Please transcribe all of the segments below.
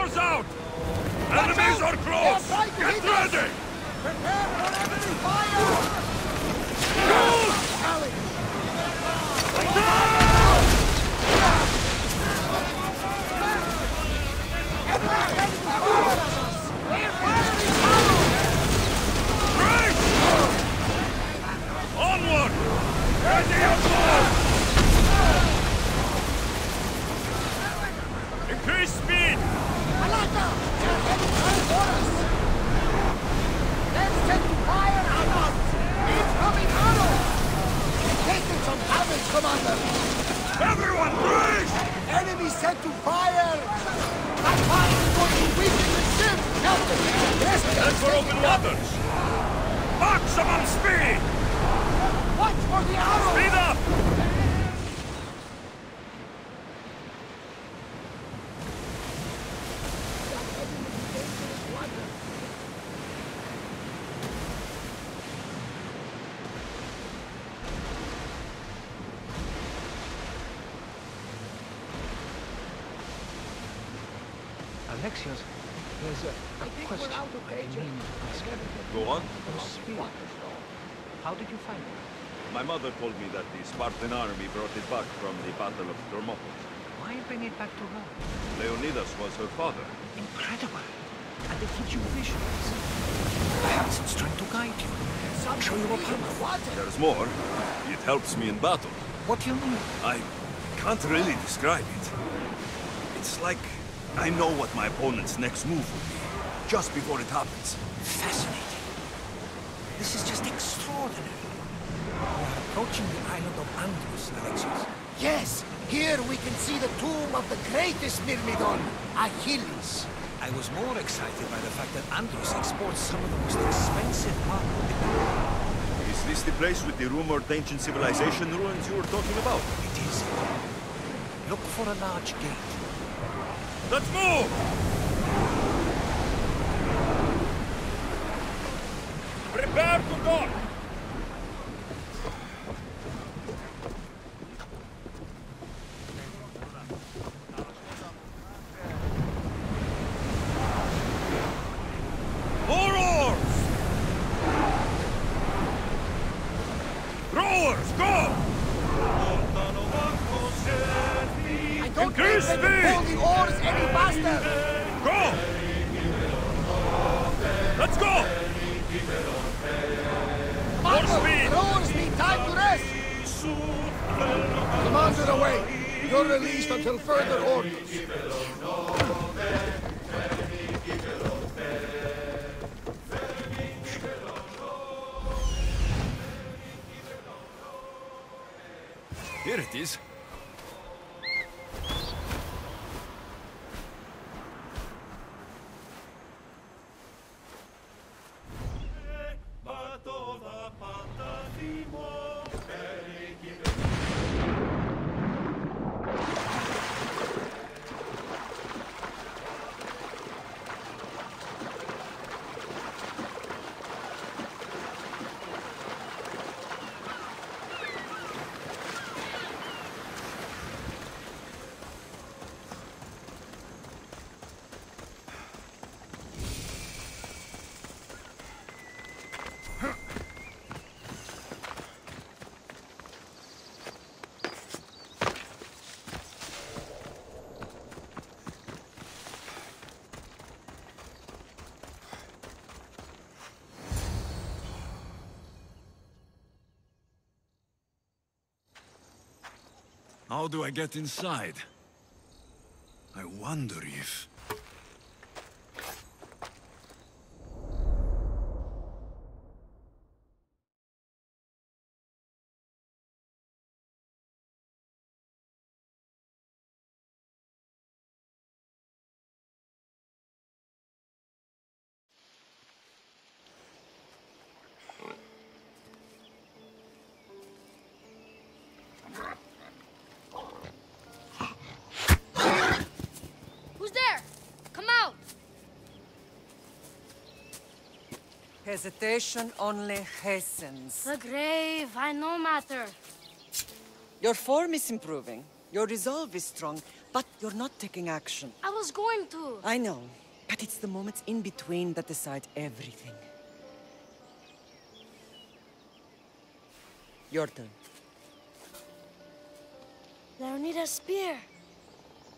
Doors out! Enemies are close! Get ready! Prepare for enemy fire! Alley! Great! Onward! Ready up more! Increase speed! Alaka! They're heading right for us! They're set to fire on us! Incoming arrows! Taking some damage, Commander! Everyone brace! Enemy set to fire! That fire is going to weaken the ship! Captain! Yes, Head for open waters! Maximum speed! Watch for the arrows! Speed up! Alexios, there's a question I mean to ask. Go on. Your spear. How did you find it? My mother told me that the Spartan army brought it back from the Battle of Thermopylae. Why bring it back to her? Leonidas was her father. Incredible. And it gives you visions. Perhaps it's trying to guide you. Show you a path. There's more. It helps me in battle. What do you mean? I can't really describe it. It's like I know what my opponent's next move will be, just before it happens. Fascinating. This is just extraordinary. We are approaching the island of Andros, Alexios. Yes! Here we can see the tomb of the greatest Myrmidon, Achilles. I was more excited by the fact that Andros exports some of the most expensive marble in the world. Is this the place with the rumored ancient civilization ruins you were talking about? It is. Look for a large gate. Let's move! Prepare to dock! More oars! Rowers, go! I don't Increase think they can speed! pull the oars any faster! Go! Let's go! Marco, speed! rowers need time to rest! Commander away! You're released until further orders. Here it is. How do I get inside? I wonder if... Hesitation only hastens. The grave, I no matter. Your form is improving. Your resolve is strong, but you're not taking action. I was going to. I know, but it's the moments in between that decide everything. Your turn. Leonida's spear.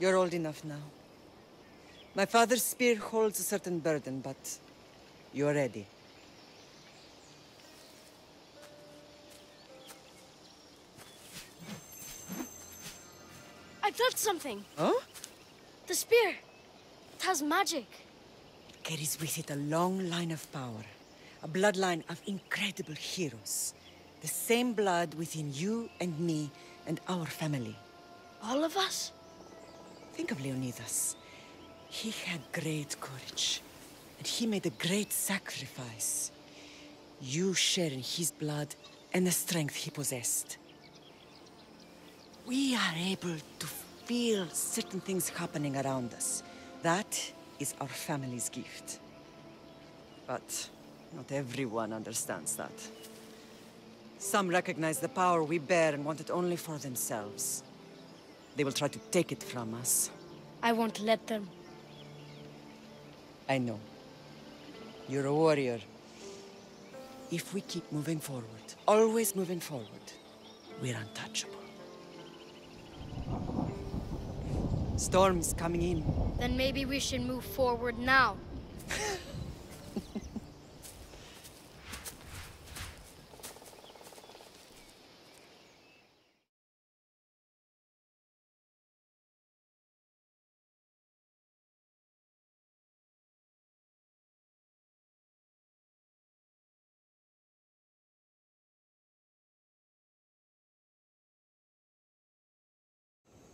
You're old enough now. My father's spear holds a certain burden, but you're ready. I felt something. Huh? The spear. It has magic. It carries with it a long line of power. A bloodline of incredible heroes. The same blood within you and me and our family. All of us? Think of Leonidas. He had great courage, and he made a great sacrifice. You share in his blood and the strength he possessed. We are able to feel certain things happening around us. That is our family's gift. But not everyone understands that. Some recognize the power we bear and want it only for themselves. They will try to take it from us. I won't let them. I know. You're a warrior. If we keep moving forward, always moving forward, we're untouchable. Storm's coming in. Then maybe we should move forward now.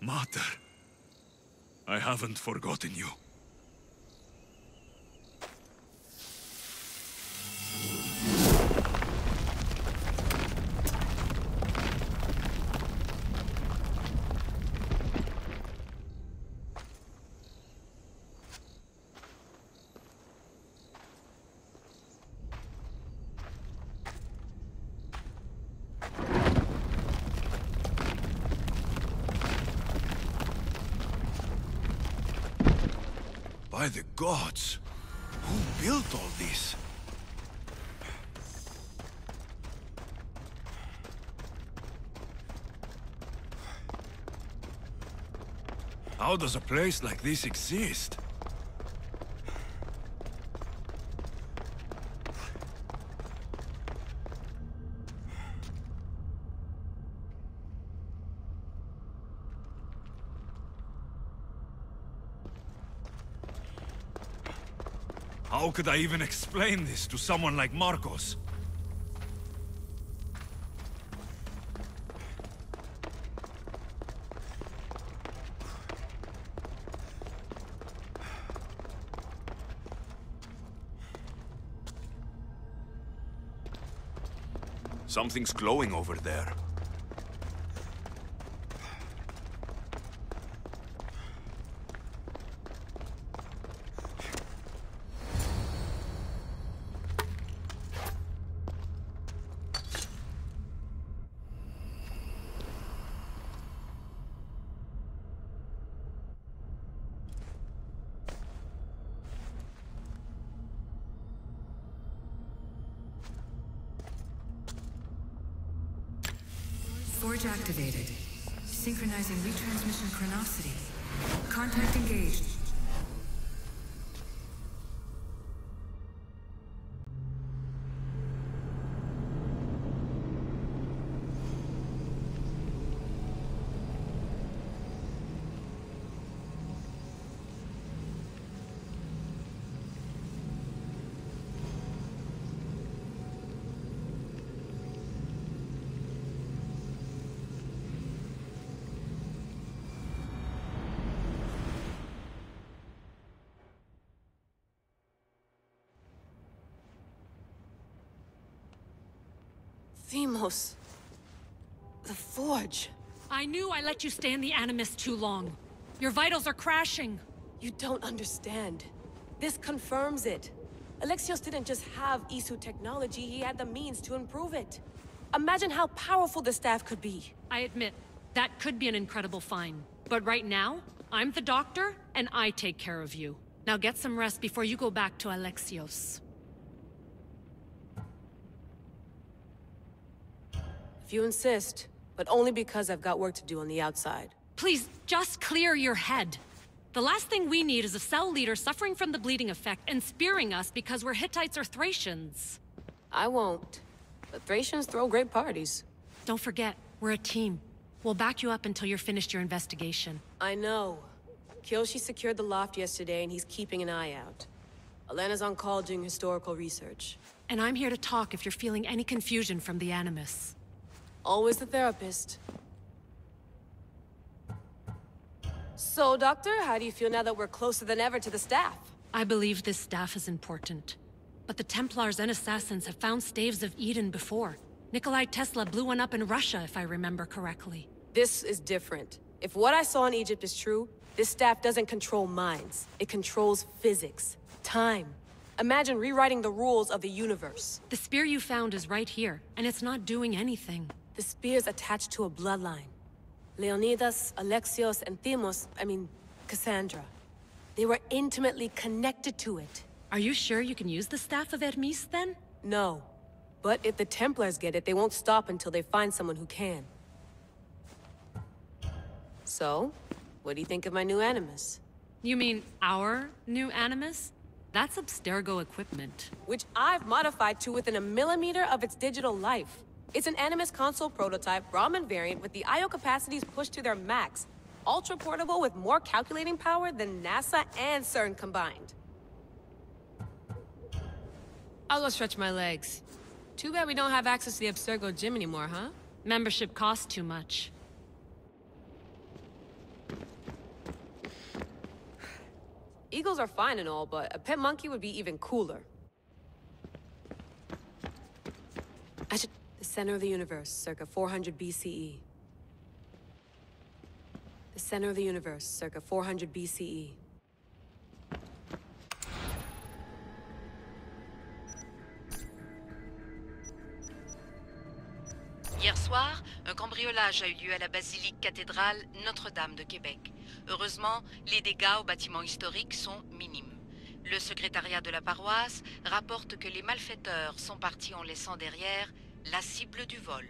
Mater, I haven't forgotten you. By the gods! Who built all this? How does a place like this exist? How could I even explain this to someone like Marcos? Something's glowing over there. Forge activated. Synchronizing retransmission chronicity. Contact engaged. Themos. The Forge. I knew I let you stay in the Animus too long. Your vitals are crashing. You don't understand. This confirms it. Alexios didn't just have Isu technology, he had the means to improve it. Imagine how powerful the staff could be. I admit, That could be an incredible find. But right now, I'm the doctor, and I take care of you. Now get some rest before you go back to Alexios. If you insist, but only because I've got work to do on the outside. Please, just clear your head. The last thing we need is a cell leader suffering from the bleeding effect and spearing us because we're Hittites or Thracians. I won't. The Thracians throw great parties. Don't forget, we're a team. We'll back you up until you're finished your investigation. I know. Kyoshi secured the loft yesterday and he's keeping an eye out. Elena's on call doing historical research. And I'm here to talk if you're feeling any confusion from the Animus. Always the therapist. So, Doctor, how do you feel now that we're closer than ever to the staff? I believe this staff is important. But the Templars and Assassins have found staves of Eden before. Nikolai Tesla blew one up in Russia, if I remember correctly. This is different. If what I saw in Egypt is true, this staff doesn't control minds. It controls physics, time. Imagine rewriting the rules of the universe. The spear you found is right here, and it's not doing anything. The spear's attached to a bloodline. Leonidas, Alexios, and Cassandra. They were intimately connected to it. Are you sure you can use the Staff of Hermes, then? No. But if the Templars get it, they won't stop until they find someone who can. So, what do you think of my new Animus? You mean our new Animus? That's Abstergo equipment. Which I've modified to within a millimeter of its digital life. It's an Animus console prototype, Raman variant with the I/O capacities pushed to their max. Ultra portable with more calculating power than NASA and CERN combined. I'll go stretch my legs. Too bad we don't have access to the Abstergo gym anymore, huh? Membership costs too much. Eagles are fine and all, but a pet monkey would be even cooler. The center of the universe, circa 400 BCE. The center of the universe, circa 400 BCE. Hier soir, un cambriolage a eu lieu à la basilique cathédrale Notre-Dame de Québec. Heureusement, les dégâts au bâtiment historique sont minimes. Le secrétariat de la paroisse rapporte que les malfaiteurs sont partis en laissant derrière la cible du vol.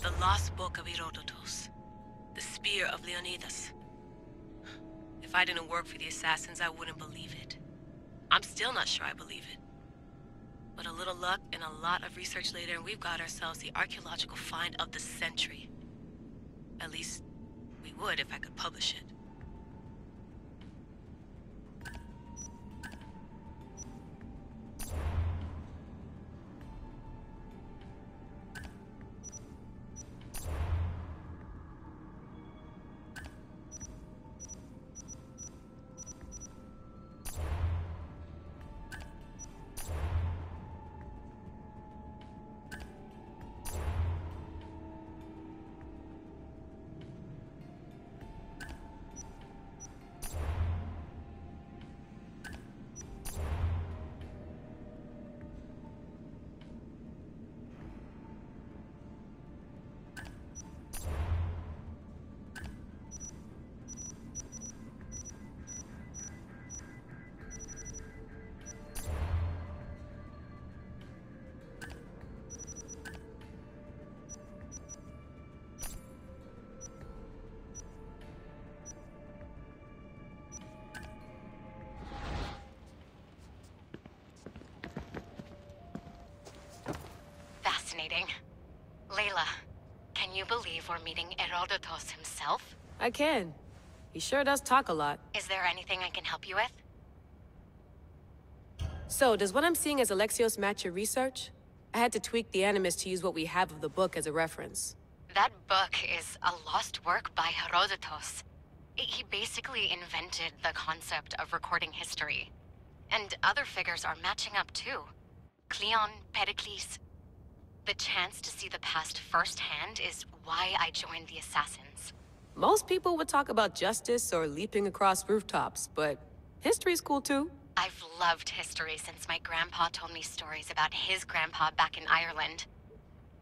The lost book of Herodotus. The spear of Leonidas. If I didn't work for the assassins, I wouldn't believe it. I'm still not sure I believe it. But a little luck and a lot of research later, and we've got ourselves the archaeological find of the century. At least, we would if I could publish it. fascinating. Layla, can you believe we're meeting Herodotus himself? I can. He sure does talk a lot. Is there anything I can help you with? So, does what I'm seeing as Alexios match your research? I had to tweak the Animus to use what we have of the book as a reference. That book is a lost work by Herodotus. He basically invented the concept of recording history. And other figures are matching up too. Cleon, Pericles. The chance to see the past firsthand is why I joined the Assassins. Most people would talk about justice or leaping across rooftops, but history's cool too. I've loved history since my grandpa told me stories about his grandpa back in Ireland.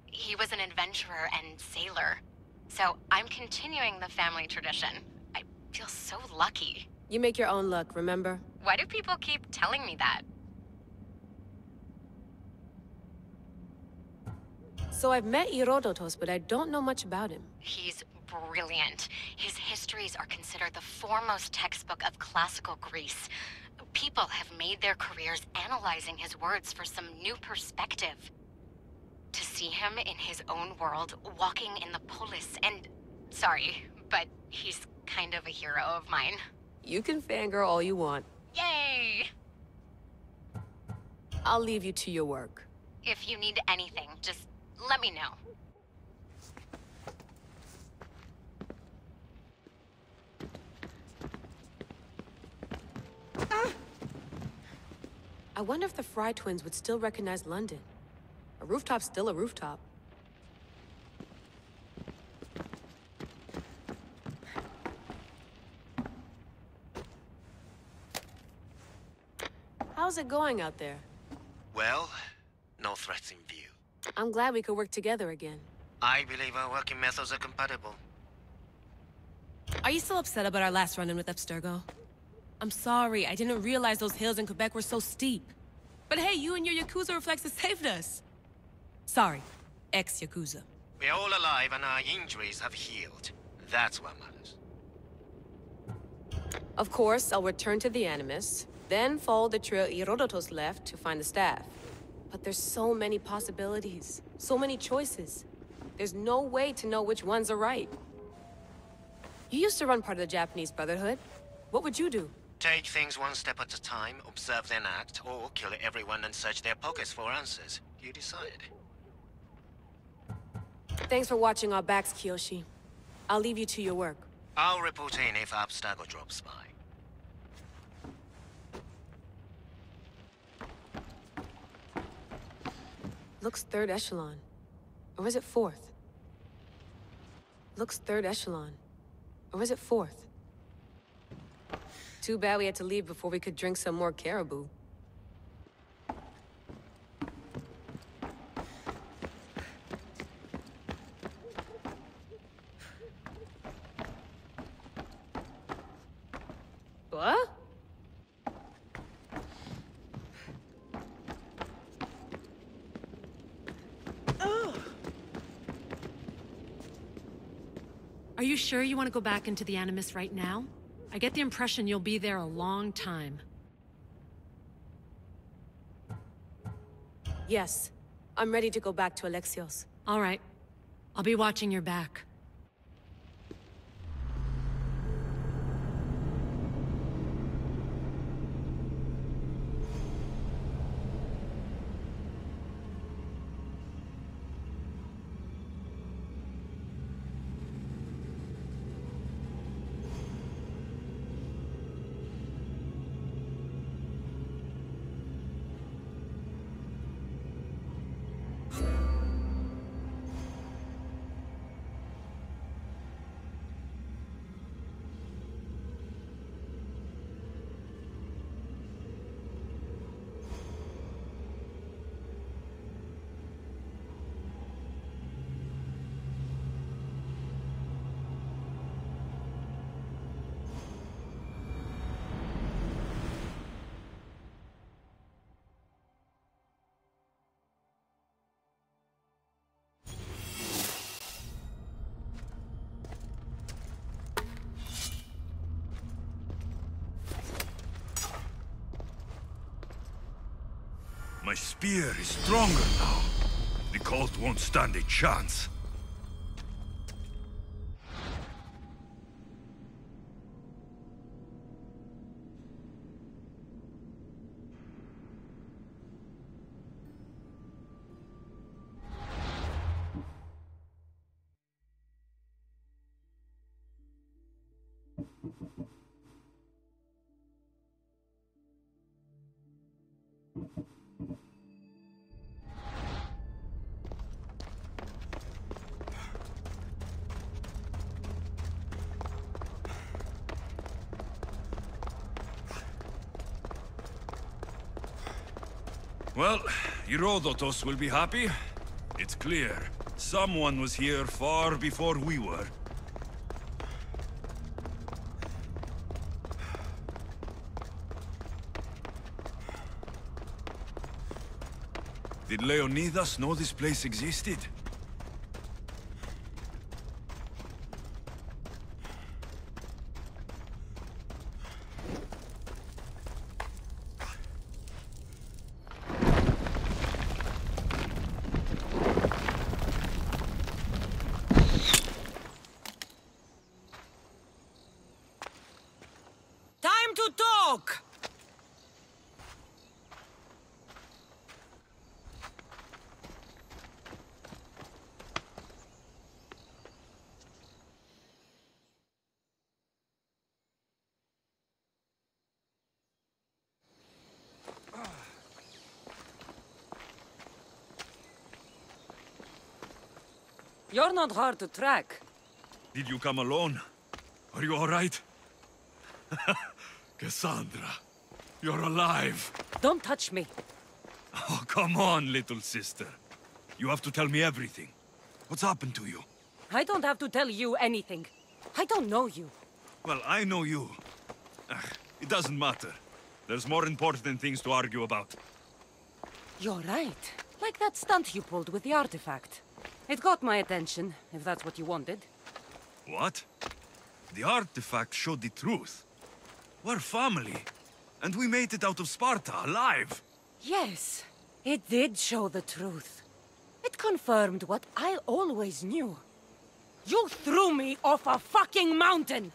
He was an adventurer and sailor. So I'm continuing the family tradition. I feel so lucky. You make your own luck, remember? Why do people keep telling me that? So I've met Herodotus, but I don't know much about him. He's brilliant. His histories are considered the foremost textbook of classical Greece. People have made their careers analyzing his words for some new perspective. To see him in his own world, walking in the polis, and... Sorry, but he's kind of a hero of mine. You can fangirl all you want. Yay! I'll leave you to your work. If you need anything, just let me know. I wonder if the Fry twins would still recognize London. A rooftop's still a rooftop. How's it going out there? Well, no threats in view. I'm glad we could work together again. I believe our working methods are compatible. Are you still upset about our last run-in with Abstergo? I'm sorry, I didn't realize those hills in Quebec were so steep. But hey, you and your Yakuza reflexes saved us. Sorry, ex-Yakuza. We're all alive and our injuries have healed. That's what matters. Of course, I'll return to the Animus, then follow the trail Herodotus left to find the staff. But there's so many possibilities, so many choices. There's no way to know which ones are right. You used to run part of the Japanese Brotherhood. What would you do? Take things one step at a time, observe then act, or kill everyone and search their pockets for answers. You decide. Thanks for watching our backs, Kiyoshi. I'll leave you to your work. I'll report in if Abstergo drops by. Looks third echelon. Or is it fourth? Looks third echelon. Or is it fourth? Too bad we had to leave before we could drink some more caribou. What? Are you sure you want to go back into the Animus right now? I get the impression you'll be there a long time. Yes. I'm ready to go back to Alexios. All right. I'll be watching your back. My spear is stronger now. The cult won't stand a chance. Well, Herodotus will be happy. It's clear. Someone was here far before we were. Did Leonidas know this place existed? Time to talk! You're not hard to track. Did you come alone? Are you all right? Cassandra, you're alive. Don't touch me. Oh, come on, little sister. You have to tell me everything. What's happened to you? I don't have to tell you anything. I don't know you. Well, I know you. It doesn't matter. There's more important things to argue about. You're right. Like that stunt you pulled with the artifact. It got my attention, if that's what you wanted. What? The artifact showed the truth. We're family. And we made it out of Sparta, alive. Yes, it did show the truth. It confirmed what I always knew. You threw me off a fucking mountain!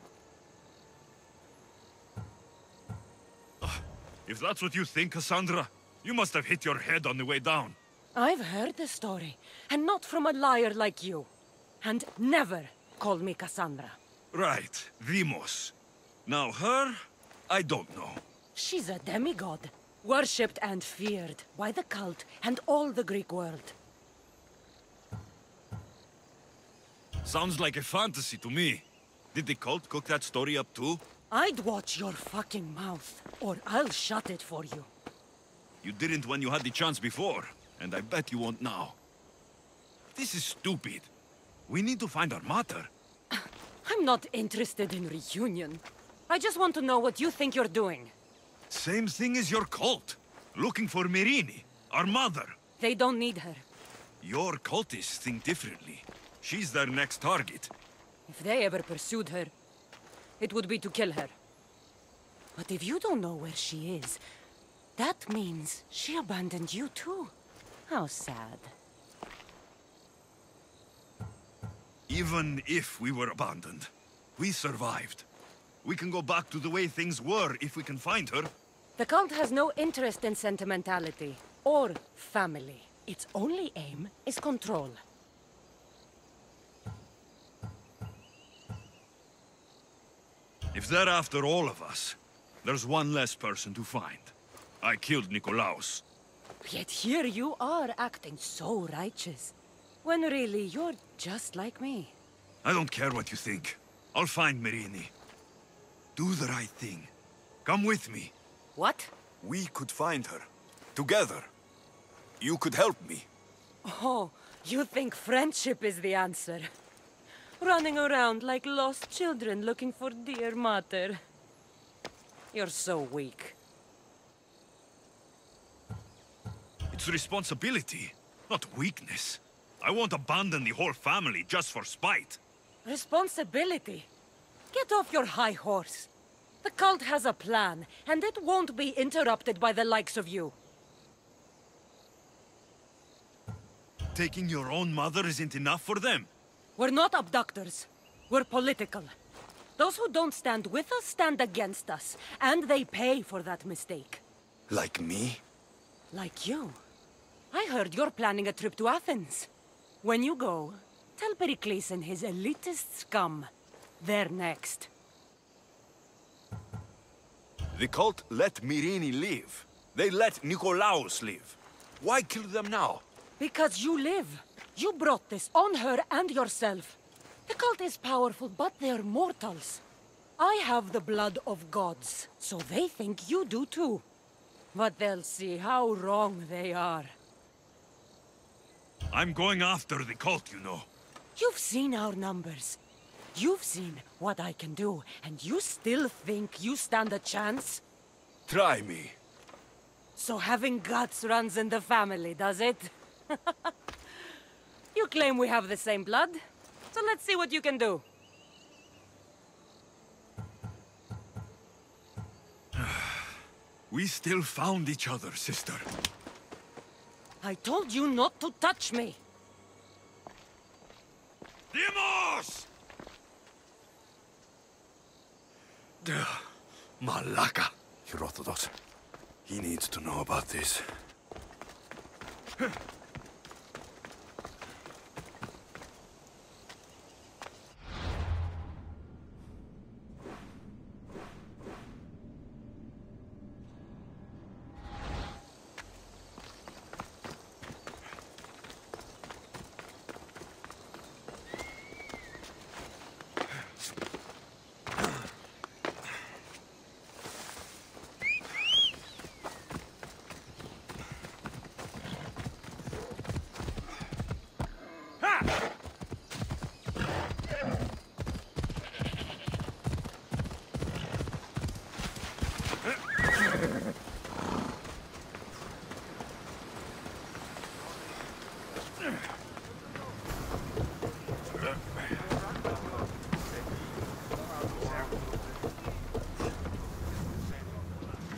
If that's what you think, Cassandra, you must have hit your head on the way down. I've heard the story, and not from a liar like you. And never call me Cassandra. Right, Demos. Now her, I don't know. She's a demigod, worshipped and feared by the cult and all the Greek world. Sounds like a fantasy to me. Did the cult cook that story up too? I'd watch your fucking mouth, or I'll shut it for you. You didn't when you had the chance before, and I bet you won't now. This is stupid. We need to find our mater. I'm not interested in reunion. I just want to know what you think you're doing. Same thing as your cult. Looking for Myrrine, our mother. They don't need her. Your cultists think differently. She's their next target. If they ever pursued her, it would be to kill her. But if you don't know where she is, that means she abandoned you too. How sad. Even if we were abandoned, we survived. We can go back to the way things were if we can find her. The cult has no interest in sentimentality or family. Its only aim is control. If they're after all of us, there's one less person to find. I killed Nikolaos. Yet here you are acting so righteous, when really you're just like me. I don't care what you think. I'll find Myrrine. Do the right thing. Come with me. What? We could find her. Together. You could help me. Oh, you think friendship is the answer? Running around like lost children looking for dear mater. You're so weak. It's responsibility, not weakness. I won't abandon the whole family just for spite. Responsibility? Get off your high horse. The cult has a plan, and it won't be interrupted by the likes of you. taking your own mother isn't enough for them? We're not abductors. We're political. Those who don't stand with us stand against us, and they pay for that mistake. Like me? Like you. I heard you're planning a trip to Athens. When you go, tell Pericles and his elitist scum they're next. The cult let Myrini live. They let Nikolaos live. Why kill them now? Because you live. You brought this on her and yourself. The cult is powerful, but they're mortals. I have the blood of gods, so they think you do too. But they'll see how wrong they are. I'm going after the cult, you know. You've seen our numbers. You've seen what I can do, and you still think you stand a chance? Try me. So having guts runs in the family, does it? You claim we have the same blood, so let's see what you can do. We still found each other, sister. I told you not to touch me. Demos! Malaka. Herodotus. He needs to know about this.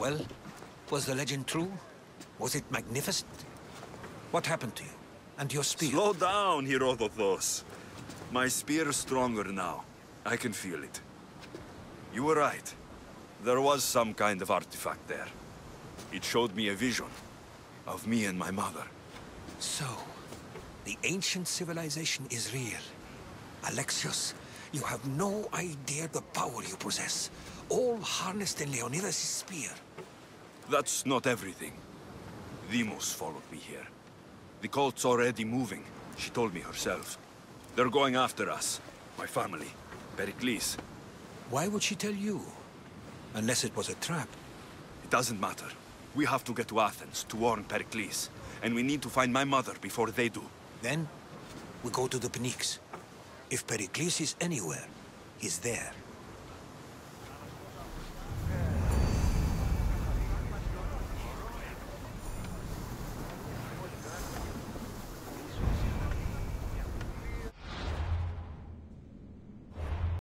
Well, was the legend true? Was it magnificent? What happened to you? And your spear? Slow down, Herodotus. My spear is stronger now. I can feel it. You were right. There was some kind of artifact there. It showed me a vision of me and my mother. So, the ancient civilization is real. Alexios, you have no idea the power you possess. All harnessed in Leonidas' spear. That's not everything. Demos followed me here. The cult's already moving. She told me herself. They're going after us. My family. Pericles. Why would she tell you? Unless it was a trap. It doesn't matter. We have to get to Athens to warn Pericles. And we need to find my mother before they do. Then, we go to the Pnyx. If Pericles is anywhere, he's there.